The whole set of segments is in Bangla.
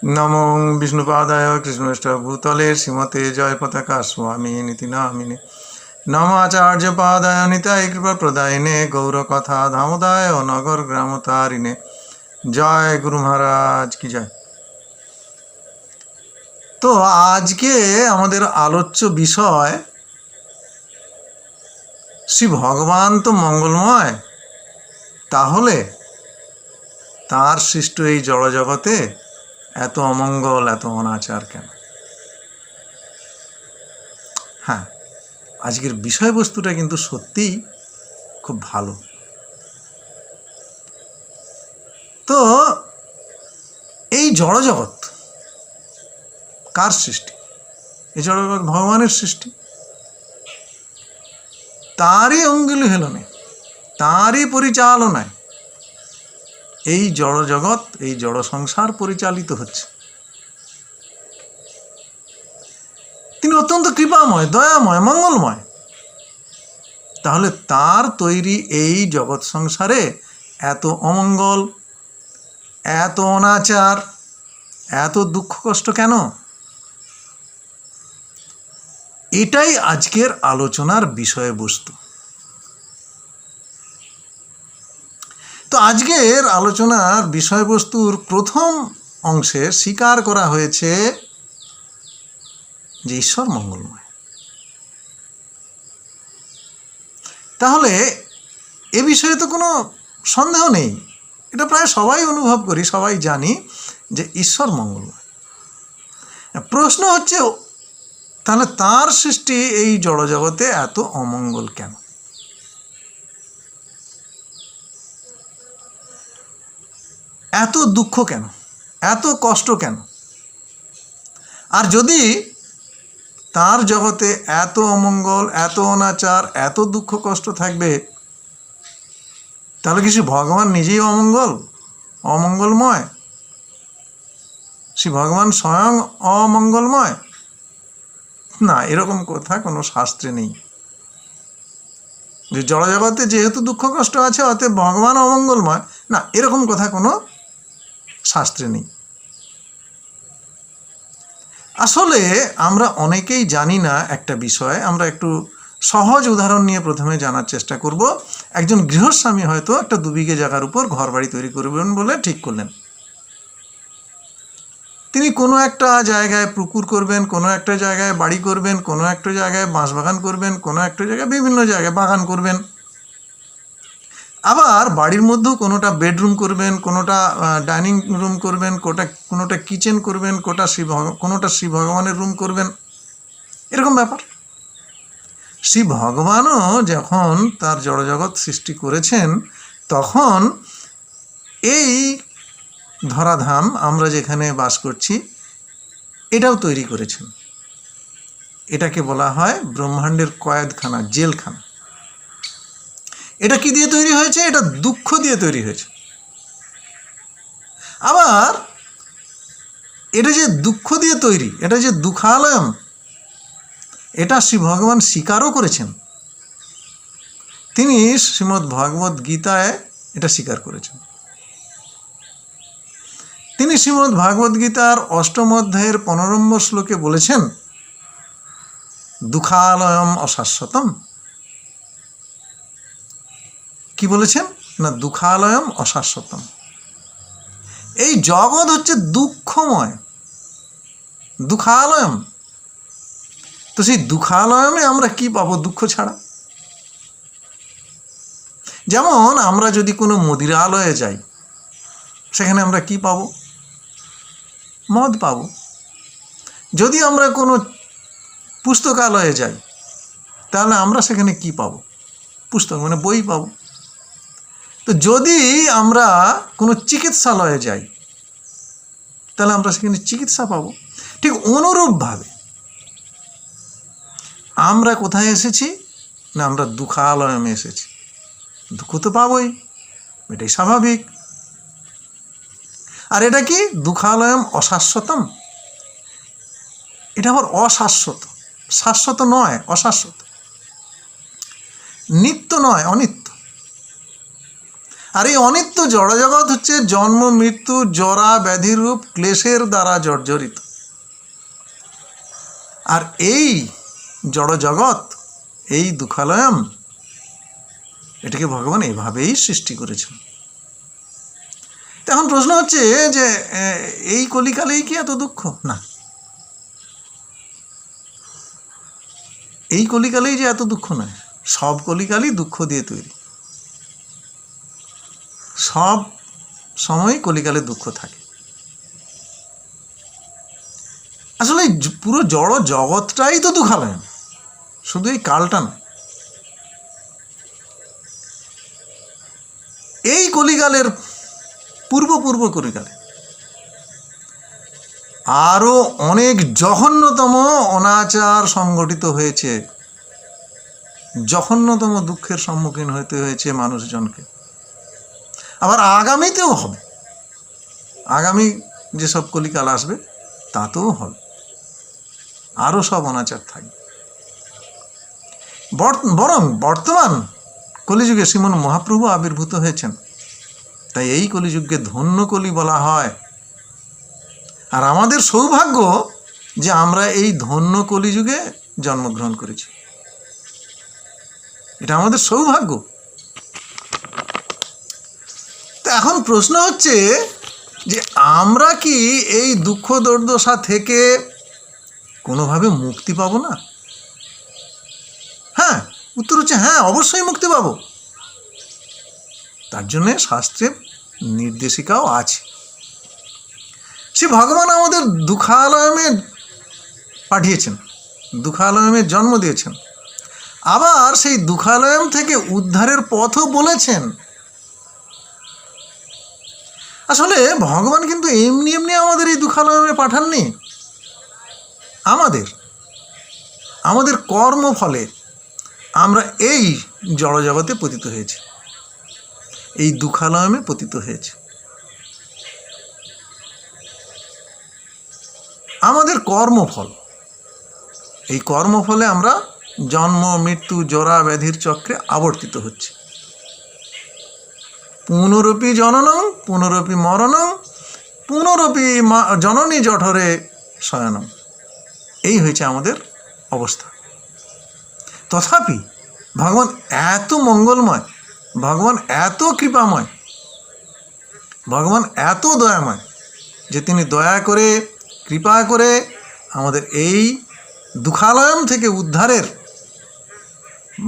নমো বিষ্ণুপাদায় কৃষ্ণেষ্টভূতলে শ্রীমতে জয় পতাকা স্বামী নীতি নামিনে নম আচার্য পাদায় নিতাই কৃপা প্রদায়নে গৌরকথা ধামোদায় ও নগর গ্রামতারিণে জয় গুরু মহারাজ কি জয়। তো আজকে আমাদের আলোচ্য বিষয় শ্রী ভগবান তো মঙ্গলময়, তাহলে তার সৃষ্ট এই জড়জগতে এত অমঙ্গল, এত অনাচার কেন? হ্যাঁ, আজকের বিষয়বস্তুটা কিন্তু সত্যিই খুব ভালো। তো এই জড়জগৎ কার সৃষ্টি? এই জড়জগৎ ভগবানের সৃষ্টি, তারই অঙ্গুলি হেলনে, তারই পরিচালনায় এই জড়জগৎ, এই জড় সংসার পরিচালিত হচ্ছে। তিনি অত্যন্ত কৃপাময়, দয়াময়, মঙ্গলময়। তাহলে তার তৈরি এই জগৎ সংসারে এত অমঙ্গল, এত অনাচার, এত দুঃখ কষ্ট কেন? এটাই আজকের আলোচনার বিষয়বস্তু। তো আজকের আলোচনার বিষয়বস্তুর প্রথম অংশে স্বীকার করা হয়েছে যে ঈশ্বর মঙ্গলময়। তাহলে এ বিষয়ে তো কোনো সন্দেহ নেই, এটা প্রায় সবাই অনুভব করি, সবাই জানি যে ঈশ্বর মঙ্গলময়। প্রশ্ন হচ্ছে, তাহলে তার সৃষ্টি এই জড়জগতে এত অমঙ্গল কেন? এত দুঃখ কেন? এত কষ্ট কেন? আর যদি তার জগতে এত অমঙ্গল, এত অনাচার, এত দুঃখ কষ্ট থাকবে, তাহলে কি শ্রী ভগবান নিজেই অমঙ্গলময়? শ্রী ভগবান স্বয়ং অমঙ্গলময়? না, এরকম কথা কোনো শাস্ত্রে নেই যে জড়জগতে যেহেতু দুঃখ কষ্ট আছে অতএব ভগবান অমঙ্গলময়। না, এরকম কথা কোনো শাস্ত্রে নেই। আসলে আমরা অনেকেই জানি না একটা বিষয়। আমরা একটু সহজ উদাহরণ নিয়ে প্রথমে জানার চেষ্টা করব। একজন গৃহস্বামী হয়তো একটা 2 বিঘে জায়গার উপর ঘর বাড়ি তৈরি করবেন বলে ঠিক করলেন। তিনি কোনো একটা জায়গায় পুকুর করবেন, কোনো একটা জায়গায় বাড়ি করবেন, কোনো একটা জায়গায় বাঁশবাগান করবেন, কোনো একটা জায়গায় বিভিন্ন জায়গায় বাগান করবেন। আবার বাড়ির মধ্যেও কোনোটা বেডরুম করবেন, কোনোটা ডাইনিং রুম করবেন, কোনোটা কিচেন করবেন, কোনোটা শ্রী ভগবানের রুম করবেন, এরকম ব্যাপার। শ্রী ভগবানও যখন তার জড়জগৎ সৃষ্টি করেছেন, তখন এই ধরাধাম আমরা যেখানে বাস করছি এটাও তৈরি করেছেন। এটাকে বলা হয় ব্রহ্মাণ্ডের কয়েদখানা, জেলখানা। এটা কি দিয়ে তৈরি হয়েছে? এটা দুঃখ দিয়ে তৈরি হয়েছে। আবার এটা যে দুঃখ দিয়ে তৈরি, এটা যে দুঃখালয়ম, এটা শ্রী ভগবান স্বীকারও করেছেন। তিনি শ্রীমদ্ ভগবদ্ গীতায় এটা স্বীকার করেছেন। তিনি শ্রীমদ্ ভগবদ্ গীতার 8ম অধ্যায়ের 15 নম্বর শ্লোকে বলেছেন, দুঃখালয়ম অশাশ্বতম। কি বলেছেন? না, দুঃখালয়ম অশাশ্বতম। এই জগৎ হচ্ছে দুঃখময়, দুঃখালয়ম। তো সেই দুঃখালয়মে আমরা কি পাবো দুঃখ ছাড়া? যেমন আমরা যদি কোনো মদিরালয়ে যাই, সেখানে আমরা কি পাবো? মদ পাবো। যদি আমরা কোনো পুস্তকালয়ে যাই, তাহলে আমরা সেখানে কি পাবো? পুস্তক মানে বই পাবো। তো যদি আমরা কোনো চিকিৎসালয়ে যাই, তাহলে আমরা সেখানে চিকিৎসা পাবো। ঠিক অনুরূপভাবে আমরা কোথায় এসেছি? না, আমরা দুঃখালয়মে এসেছি। দুঃখ তো পাবোই, এটাই স্বাভাবিক। আর এটা কি? দুঃখালয়ম অশাশ্বতম। এটা আবার অশাশ্বত, শাশ্বত নয়, অশাশ্বত। নিত্য নয়, অনিত্য। আর এই অনিত্য জড়জগৎ হচ্ছে জন্ম মৃত্যু জরা ব্যাধিরূপ ক্লেশের দ্বারা জর্জরিত। আর এই জড়জগৎ, এই দুঃখালয়ম, এটাকে ভগবান এভাবেই সৃষ্টি করেছেন। এখন প্রশ্ন হচ্ছে যে এই কলিকালেই কি এত দুঃখ? না, এই কলিকালেই যে এত দুঃখ নয়, সব কলিকালই দুঃখ দিয়ে তৈরি। সব সময় কলিকালে দুঃখ থাকে। আসলে পুরো জড় জগৎটাই তো দুঃখালয়, শুধু এই কালটা না। এই কলিকালের পূর্ব কলিকালে আরো অনেক জঘন্যতম অনাচার সংগঠিত হয়েছে, জঘন্যতম দুঃখের সম্মুখীন হতে হয়েছে মানুষজনকে। আবার আগামীতেও হবে, আগামী যেসব কলিকাল আসবে তাতেও হবে, আরও সব অনাচার থাকবে। বরং বর্তমান কলিযুগে শ্রীমন মহাপ্রভু আবির্ভূত হয়েছেন, তাই এই কলিযুগকে ধন্য কলি বলা হয়। আর আমাদের সৌভাগ্য যে আমরা এই ধন্য কলিযুগে জন্মগ্রহণ করেছি, এটা আমাদের সৌভাগ্য। তো এখন প্রশ্ন হচ্ছে যে আমরা কি এই দুঃখ দুর্দশা থেকে কোনোভাবে মুক্তি পাবো না? হ্যাঁ, উত্তর হচ্ছে হ্যাঁ, অবশ্যই মুক্তি পাবো। তার জন্যে শাস্ত্রের নির্দেশিকাও আছে। সে ভগবান আমাদের দুঃখালয়মে পাঠিয়েছেন, দুঃখালয়মে জন্ম দিয়েছেন, আবার সেই দুঃখালয়ম থেকে উদ্ধারের পথও বলেছেন। আসলে ভগবান কিন্তু এমনি এমনি আমাদের এই দুঃখালয়মে পাঠাননি। আমাদের কর্মফলে আমরা এই জড়জগতে পতিত হয়েছি, এই দুঃখালয়মে পতিত হয়েছে। আমাদের কর্মফল, এই কর্মফলে আমরা জন্ম মৃত্যু জরা ব্যাধির চক্রে আবর্তিত হচ্ছে। পুনরপি জননং পুনরপি মরণং পুনরপি জননী জঠরে শয়নং, এই হয়েছে আমাদের অবস্থা। তথাপি ভগবান এত মঙ্গলময়, ভগবান এত কৃপাময়, ভগবান এত দয়াময় যে তিনি দয়া করে কৃপা করে আমাদের এই দুঃখালয়ম থেকে উদ্ধারের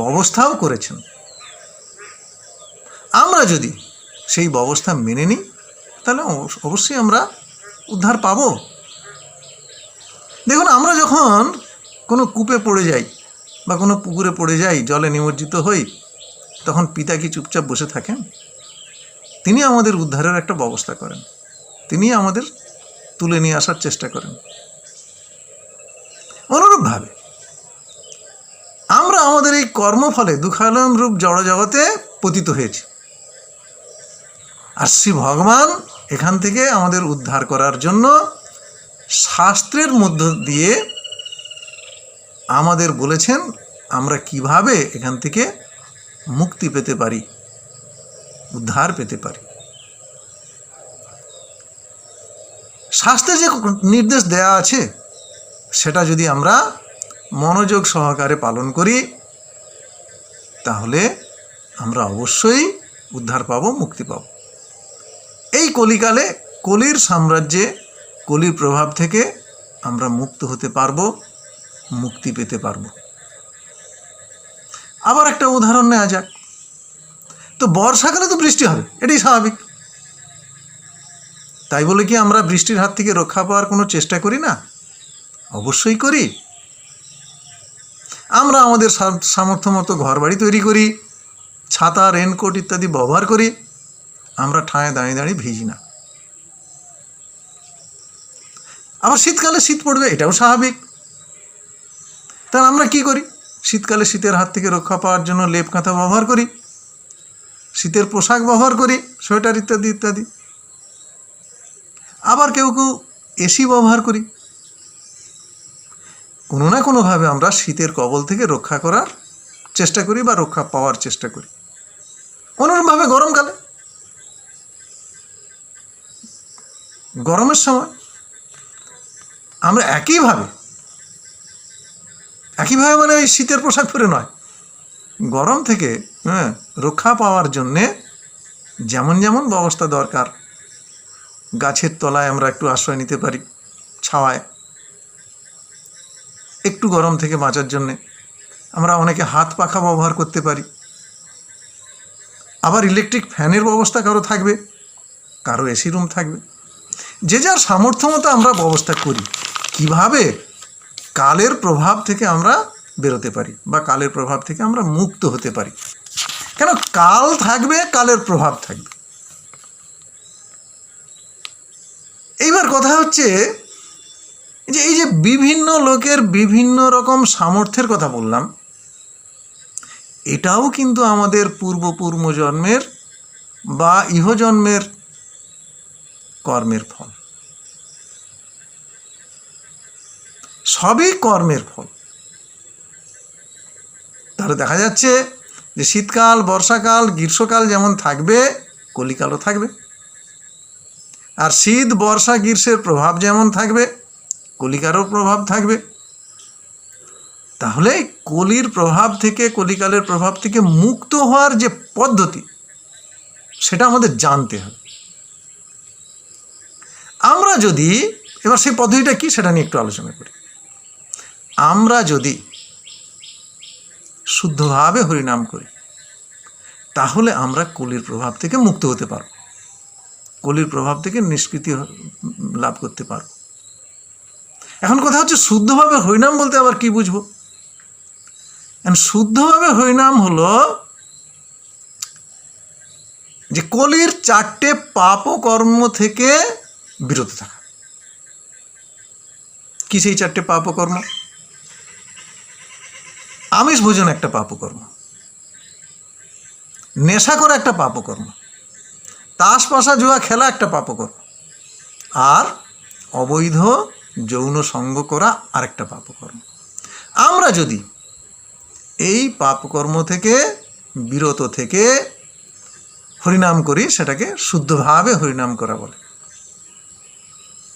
ব্যবস্থাও করেছেন। আমরা যদি সেই ব্যবস্থা মেনে নিই তাহলে অবশ্যই আমরা উদ্ধার পাব। দেখুন, আমরা যখন কোনো কূপে পড়ে যাই বা কোনো পুকুরে পড়ে যাই, জলে নিমজ্জিত হই, তখন পিতা কি চুপচাপ বসে থাকেন? তিনি আমাদের উদ্ধারের একটা ব্যবস্থা করেন, তিনি আমাদের তুলে নিয়ে আসার চেষ্টা করেন। অনুরূপভাবে আমরা আমাদের এই কর্মফলে দুঃখালয়ম রূপ জড়জগতে পতিত হয়েছি, আর শ্রী ভগবান এখান থেকে আমাদের উদ্ধার করার জন্য শাস্ত্রের মধ্য দিয়ে আমাদের বলেছেন আমরা কিভাবে এখান থেকে মুক্তি পেতে পারি, উদ্ধার পেতে পারি। শাস্ত্রে যে নির্দেশ দেয়া আছে সেটা যদি আমরা মনোযোগ সহকারে পালন করি তাহলে আমরা অবশ্যই উদ্ধার পাব, মুক্তি পাব। এই কলিকালে কলির সাম্রাজ্যে কলির প্রভাব থেকে আমরা মুক্ত হতে পারব, মুক্তি পেতে পারব। আবার একটা উদাহরণ নেওয়া যাক। তো বর্ষাকালে তো বৃষ্টি হবে, এটাই স্বাভাবিক। তাই বলে কি আমরা বৃষ্টির হাত থেকে রক্ষা পাওয়ার কোনো চেষ্টা করি না? অবশ্যই করি। আমরা আমাদের সামর্থ্য মতো ঘর বাড়ি তৈরি করি, ছাতা রেনকোট ইত্যাদি ব্যবহার করি, আমরা ঠায় দাঁড়িয়ে দাঁড়িয়ে ভিজি না। আবার শীতকালে শীত পড়বে, এটাও স্বাভাবিক। তাহলে আমরা কি করি? শীতকালে শীতের হাত থেকে রক্ষা পাওয়ার জন্য লেপ কাঁথা ব্যবহার করি, শীতের পোশাক ব্যবহার করি, সোয়েটার ইত্যাদি ইত্যাদি। আবার কেউ কেউ এসি ব্যবহার করি। কোনো না কোনোভাবে আমরা শীতের কবল থেকে রক্ষা করার চেষ্টা করি বা রক্ষা পাওয়ার চেষ্টা করি। অনুরূপভাবে গরমকালে গরমের সময় আমরা একইভাবে মানে ওই শীতের পোশাক পরে নয়, গরম থেকে রক্ষা পাওয়ার জন্যে যেমন যেমন ব্যবস্থা দরকার, গাছের তলায় আমরা একটু আশ্রয় নিতে পারি, ছাওয়ায় একটু গরম থেকে বাঁচার জন্যে আমরা অনেকে হাত পাখা ব্যবহার করতে পারি। আবার ইলেকট্রিক ফ্যানের ব্যবস্থা কারো থাকবে, কারো এসি রুম থাকবে, যে যার সামর্থ্য মতো আমরা ব্যবস্থা করি কিভাবে কালের প্রভাব থেকে আমরা বেরোতে পারি বা কালের প্রভাব থেকে আমরা মুক্ত হতে পারি। কেন কাল থাকবে, কালের প্রভাব থাকবে। এইবার কথা হচ্ছে যে এই যে বিভিন্ন লোকের বিভিন্ন রকম সামর্থ্যের কথা বললাম, এটাও কিন্তু আমাদের পূর্বজন্মের বা ইহজন্মের কর্মের ফল, সবই কর্মের ফল। তাহলে দেখা যাচ্ছে যে শীতকাল, বর্ষাকাল, গ্রীষ্মকাল যেমন থাকবে, কলিকালও থাকবে। আর শীত, বর্ষা, গ্রীষ্মের প্রভাব যেমন থাকবে, কলিকারও প্রভাব থাকবে। তাহলে কলির প্রভাব থেকে, কলিকালের প্রভাব থেকে মুক্ত হওয়ার যে পদ্ধতি, সেটা আমাদের জানতে হবে। আমরা যদি এবার সেই পদ্ধতিটা কি সেটা নিয়ে একটু আলোচনা করি। আমরা যদি শুদ্ধভাবে হরিনাম করি তাহলে আমরা কলির প্রভাব থেকে মুক্ত হতে পারব, কলির প্রভাব থেকে নিষ্কৃতি লাভ করতে পারব। এখন কথা হচ্ছে শুদ্ধভাবে হরিনাম বলতে আবার কি বুঝবো? শুদ্ধভাবে হরিনাম হলো যে কলির 4টে পাপ কর্ম থেকে বিরত থাকা। কি সেই 4টে পাপ কর্ম? আমিষ ভোজন একটা পাপকর্ম, নেশা করা একটা পাপকর্ম, তাস পাশা জুয়া খেলা একটা পাপকর্ম, আর অবৈধ যৌন সঙ্গ করা আরেকটা পাপকর্ম। আমরা যদি এই পাপকর্ম থেকে বিরত থেকে হরিনাম করি, সেটাকে শুদ্ধভাবে হরিনাম করা বলে।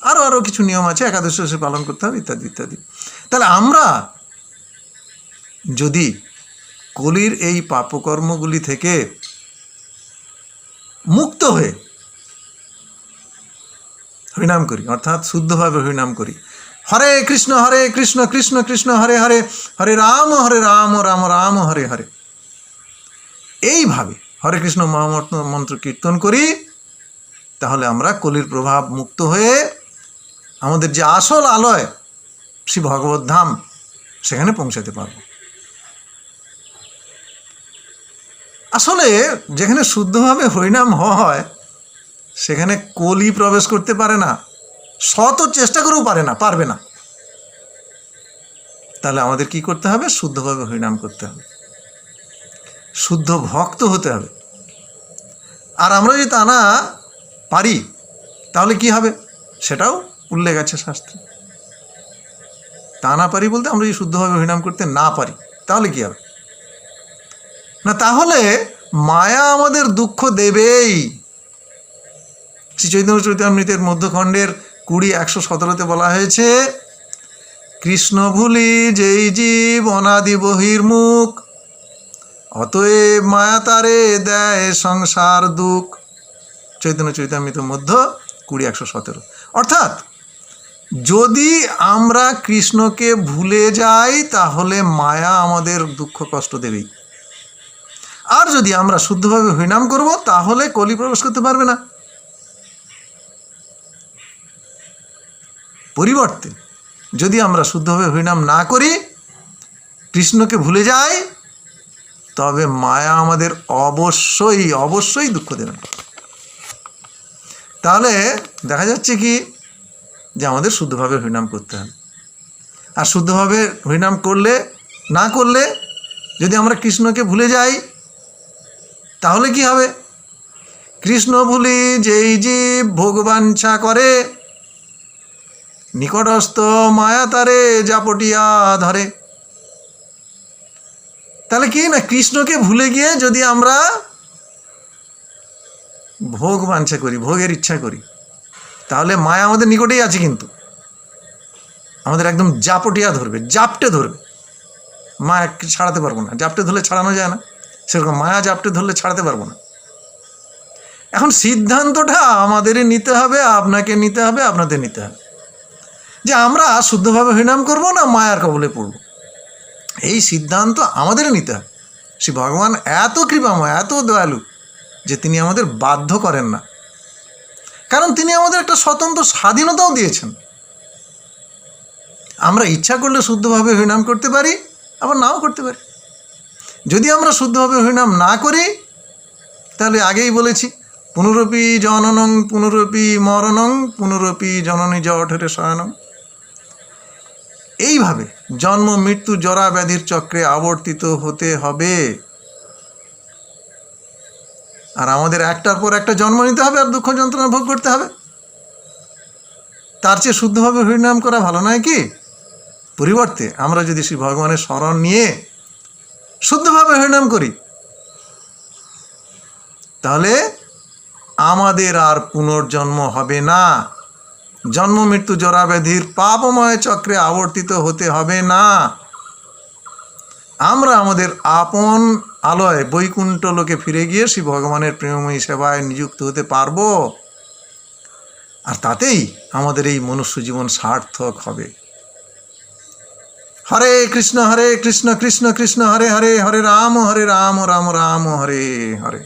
আরও কিছু নিয়ম আছে, একাদশী পালন করতে হবে ইত্যাদি ইত্যাদি। তাহলে আমরা যদি কলির এই পাপকর্মগুলি থেকে মুক্ত হয়ে হরিনাম করি, অর্থাৎ শুদ্ধভাবে হরিনাম করি, হরে কৃষ্ণ কৃষ্ণ কৃষ্ণ হরে হরে, হরে রাম রাম রাম হরে হরে, এইভাবে হরে কৃষ্ণ মহামন্ত্র কীর্তন করি, তাহলে আমরা কলির প্রভাব মুক্ত হয়ে আমাদের যে আসল আলয় শ্রী ভগবত ধাম, সেখানে পৌঁছাতে পারব। আসলে যেখানে শুদ্ধভাবে হরিনাম হয় সেখানে কলি প্রবেশ করতে পারে না, শত চেষ্টা করেও পারবে না। তাহলে আমাদের কি করতে হবে? শুদ্ধভাবে হরিনাম করতে হবে, শুদ্ধ ভক্ত হতে হবে। আর আমরা যদি তা না পারি তাহলে কি হবে সেটাও উল্লেখ আছে শাস্ত্রে। তা না পারি বলতে আমরা যদি শুদ্ধভাবে হরিনাম করতে না পারি তাহলে কি হবে না, তাহলে মায়া আমাদের দুঃখ দেবেই। শ্রী চৈতন্য চরিতামৃতের মধ্যখণ্ডের 20:117 বলা হয়েছে, কৃষ্ণ ভুলি যেই জীব অনাদি বহির্মুখ, অতএব মায়া তারে দেয় সংসার দুঃখ। চৈতন্য চরিতামৃত মধ্য 20:117। অর্থাৎ যদি আমরা কৃষ্ণকে ভুলে যাই তাহলে মায়া আমাদের দুঃখ কষ্ট দেবেই। আর যদি আমরা শুদ্ধভাবে হরিনাম করব তাহলে কলি প্রবেশ করতে পারবে না। পরিবর্তে যদি আমরা শুদ্ধভাবে হরিনাম না করি, কৃষ্ণকে ভুলে যাই, তবে মায়া আমাদের অবশ্যই দুঃখ দেবে। তাহলে দেখা যাচ্ছে কি যে আমাদের শুদ্ধভাবে হরিনাম করতে হবে। আর শুদ্ধভাবে হরিনাম না করলে যদি আমরা কৃষ্ণকে ভুলে যাই তাহলে কি হবে? কৃষ্ণ ভুলি যেই জীব ভোগবাঞ্ছা করে, নিকটস্থ মায়া তারে জাপটিয়া ধরে। তাহলে কি না, কৃষ্ণকে ভুলে গিয়ে যদি আমরা ভোগ বাঞ্ছা করি, ভোগের ইচ্ছা করি, তাহলে মায়া আমাদের নিকটেই আছে, কিন্তু আমাদের একদম জাপটিয়া ধরবে, জাপটে ধরবে। মায়া ছাড়াতে পারবো না, জাপটে ধরলে ছাড়ানো যায় না, সেরকম মায়া জাপটে ধরলে ছাড়াতে পারবো না। এখন সিদ্ধান্তটা আমাদেরই নিতে হবে, আপনাকে নিতে হবে, আপনাদের নিতে হবে, যে আমরা শুদ্ধভাবে হরিনাম করবো না মায়ার কবলে পড়ব। এই সিদ্ধান্ত আমাদেরই নিতে হবে। শ্রী ভগবান এত কৃপাময়, এত দয়ালু যে তিনি আমাদের বাধ্য করেন না, কারণ তিনি আমাদের একটা স্বতন্ত্র স্বাধীনতাও দিয়েছেন। আমরা ইচ্ছা করলে শুদ্ধভাবে হরিনাম করতে পারি, আবার নাও করতে পারি। যদি আমরা শুদ্ধভাবে হরিনাম না করি, তাহলে আগেই বলেছি, পুনরপি জননং পুনরপি মরণং পুনরপি জননী জঠরে শয়নং। এইভাবে জন্ম মৃত্যু জরা ব্যাধির চক্রে আবর্তিত হতে হবে। আর আমাদের একটার পর একটা জন্ম নিতে হবে, আর দুঃখ যন্ত্রণা ভোগ করতে হবে। তার চেয়ে শুদ্ধভাবে হরিনাম করা ভালো নয় কি? পরিবর্তে আমরা যদি শ্রী ভগবানের শরণ নিয়ে শুদ্ধভাবে হরিনাম করি, তাহলে আমাদের আর পুনর্জন্ম হবে না, জন্ম মৃত্যু জরা ব্যাধির পাপময় চক্রে আবর্তিত হতে হবে না। আমরা আমাদের আপন আলয় বৈকুণ্ঠ লোকে ফিরে গিয়ে শ্রী ভগবানের প্রেমময়ী সেবায় নিযুক্ত হতে পারবো, আর তাতেই আমাদের এই মনুষ্য জীবন সার্থক হবে। হরে কৃষ্ণ কৃষ্ণ কৃষ্ণ হরে হরে, হরে রাম রাম রাম হরে হরে।